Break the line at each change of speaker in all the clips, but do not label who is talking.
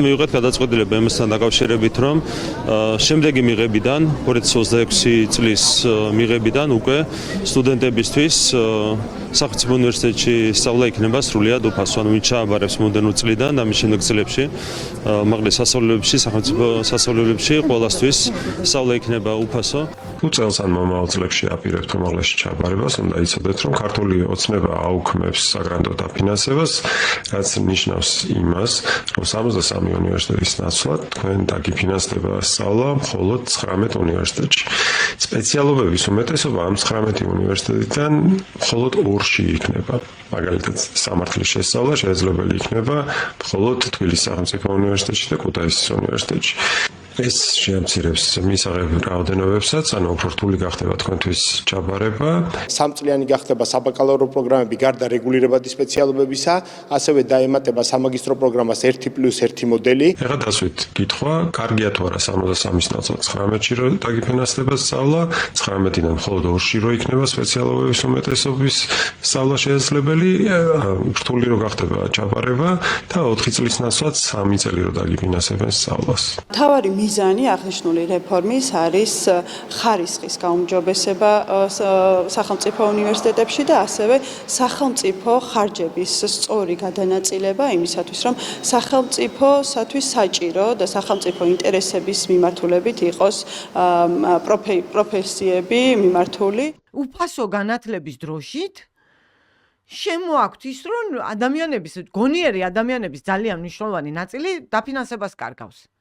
მივიღეთ გადაწყვეტილება იმასთან დაკავშირებით, რომ შემდეგი მიღებიდან 2026 წლის მიღებიდან უკვე სტუდენტებისთვის სახელმწიფო უნივერსიტეტში სწავლა იქნება სრულიად უფასო. ანუ ვინც ჩააბარებს მომდევნო წლიდან და მის შემდეგ წლებში უმაღლეს სასწავლებლებში, სახელმწიფო სასწავლებლებში ყველასთვის სწავლა იქნება უფასო.
წელს ან მომავალ წლებში აპირებთ უმაღლესში ჩაბარებას, უნდა იცოდეთ, რომ ქართული ოცნება აუქმებს საგრანტო დაფინანსებას, რაც ნიშნავს იმას, რომ 63 უნივერსიტეტის ნაცვლად თქვენ დაგიფინანსდება სწავლა მხოლოდ 19 უნივერსიტეტში. სპეციალობების უმეტესობა ამ 19 უნივერსიტეტიდან მხოლოდ 2-ში იქნება. მაგალითად, სამართლის შესწავლა შესაძლებელი იქნება მხოლოდ თბილისის სახელმწიფო უნივერსიტეტში და ქუთაისის უნივერსიტეტში. ეს შეამცირებს მისაღებ რაოდენობებსაც, ანუ უფრო რთული გახდება თქვენთვის ჩაბარება.
სამწლიანი გახდება საბაკალავრო პროგრამები გარდა რეგულირებადი სპეციალობებისა, ასევე დაემატება სამაგისტრო პროგრამას 1+1 მოდელი.
ეხლა დასვით კითხვა, კარგია თუ არა 63-ის ნაცვლად 19-ში რო დაგიფინანსდება სწავლა, 19-დან მხოლოდ 2-ში რო იქნება სპეციალობების უმეტესობის სწავლა შესაძლებელი, რთული რო გახდება ჩაბარება და 4 წლის ნაცვლად 3 წელი რო დაგიფინანსებენ სწავლას.
თავარი მიზანი აღნიშნული რეფორმის არის ხარისხის გაუმჯობესება სახელმწიფო უნივერსიტეტებში და ასევე სახელმწიფო ხარჯების სწორი გადანაწილება იმისათვის, რომ სახელმწიფოსათვის საჭირო და სახელმწიფო ინტერესების მიმართულებით იყოს პროფესიები მიმართული.
უფასო განათლების დროშით შემოაქვთ ის, რომ გონიერი ადამიანების ძალიან მნიშვნელოვანი ნაწილი დაფინანსებას კარგავს.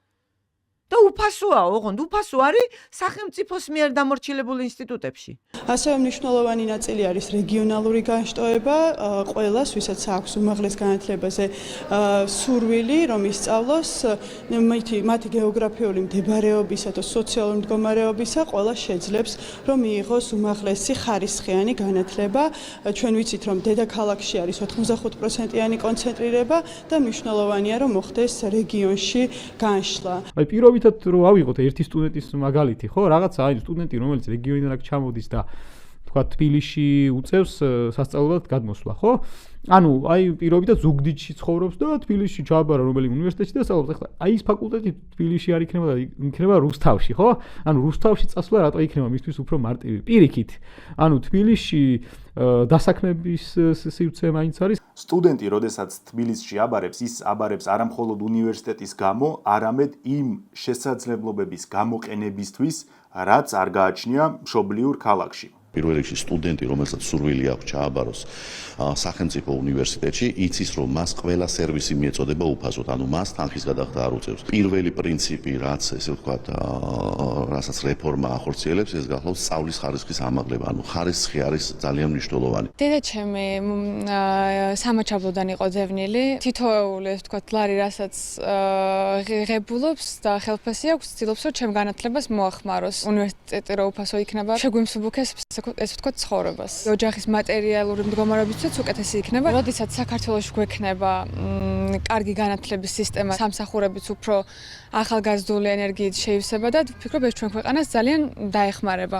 და უფასოა, ოღონდ უფასო არის სახელმწიფოს მიერ დამორჩილებულ ინსტიტუტებში.
ასევე მნიშვნელოვანი ნაწილი არის რეგიონალური განშტოება, ყველას, ვისაც აქვს უმაღლეს განათლებაზე სურვილი, რომ ისწავლოს მათი გეოგრაფიული მდებარეობისა და სოციალური მდგომარეობისა, ყველა შეძლებს, რომ მიიღოს უმაღლესი ხარისხიანი განათლება. ჩვენ ვიცით, რომ დედაქალაქში არის 85%-იანი კონცენტრირება და მნიშვნელოვანია, რომ მოხდეს რეგიონში განშლა.
პირობითად რო ავიღოთ ერთი სტუდენტის მაგალითი, ხო, რაღაცა აი სტუდენტი, რომელიც რეგიონიდან აქ ჩამოდის და თქვა თბილისში უწევს სასწავლებლად გადმოსვლა, ხო? ანუ აი პირობითად ზუგდიდში ცხოვრობს და თბილისში ჩააბარა რომელიმე უნივერსიტეტში და სწავლობს. ეხლა აი ეს ფაკულტეტი თბილისში არ იქნება და იქნება რუსთავში, ხო? ანუ რუსთავში წასვლა რატო იქნება მისთვის უფრო მარტივი? პირიქით. ანუ თბილისში დასაქმების სივრცე მაინც არის.
სტუდენტი, როდესაც თბილისში აბარებს, ის აბარებს არა მხოლოდ უნივერსიტეტის გამო, არამედ იმ შესაძლებლობების გამოყენებისთვის, რაც არ გააჩნია მშობლიურ ქალაქში.
პირველ რიგში სტუდენტი, რომელსაც სურვილი აქვს ჩააბაროს სახელმწიფო უნივერსიტეტში, იცის, რომ მას ყველა სერვისი მიეწოდება უფასოდ, ანუ მას თანხის გადახდა არ უწევს. პირველი პრინციპი, რაც ესე ვთქვათ, რასაც რეფორმა ახორციელებს, ეს გახლავს სწავლის ხარისხის ამაღლება, ანუ ხარისხი არის ძალიან მნიშვნელოვანი.
დედაჩემი სამაჩაბლოდან იყო ძევნილი, თითოეული, ესე ვთქვათ, ლარი, რასაც ღებულობს და ხელფასი აქვს, ცდილობს, რომ ჩემ განათლებას მოახმაროს. უნივერსიტეტი რო უფასო იქნება, შეგვიმსუბუქეს ესე ვთქვათ ცხოვრებას. ოჯახის მატერიალური მდგომარეობისთვის უკეთესი იქნება. როდესაც საქართველოში გვექნება კარგი განათლების სისტემა, სამსახურებიც უფრო ახალგაზრდული ენერგიით შეივსება და ვფიქრობ, ეს ჩვენ ქვეყანას ძალიან დაეხმარება.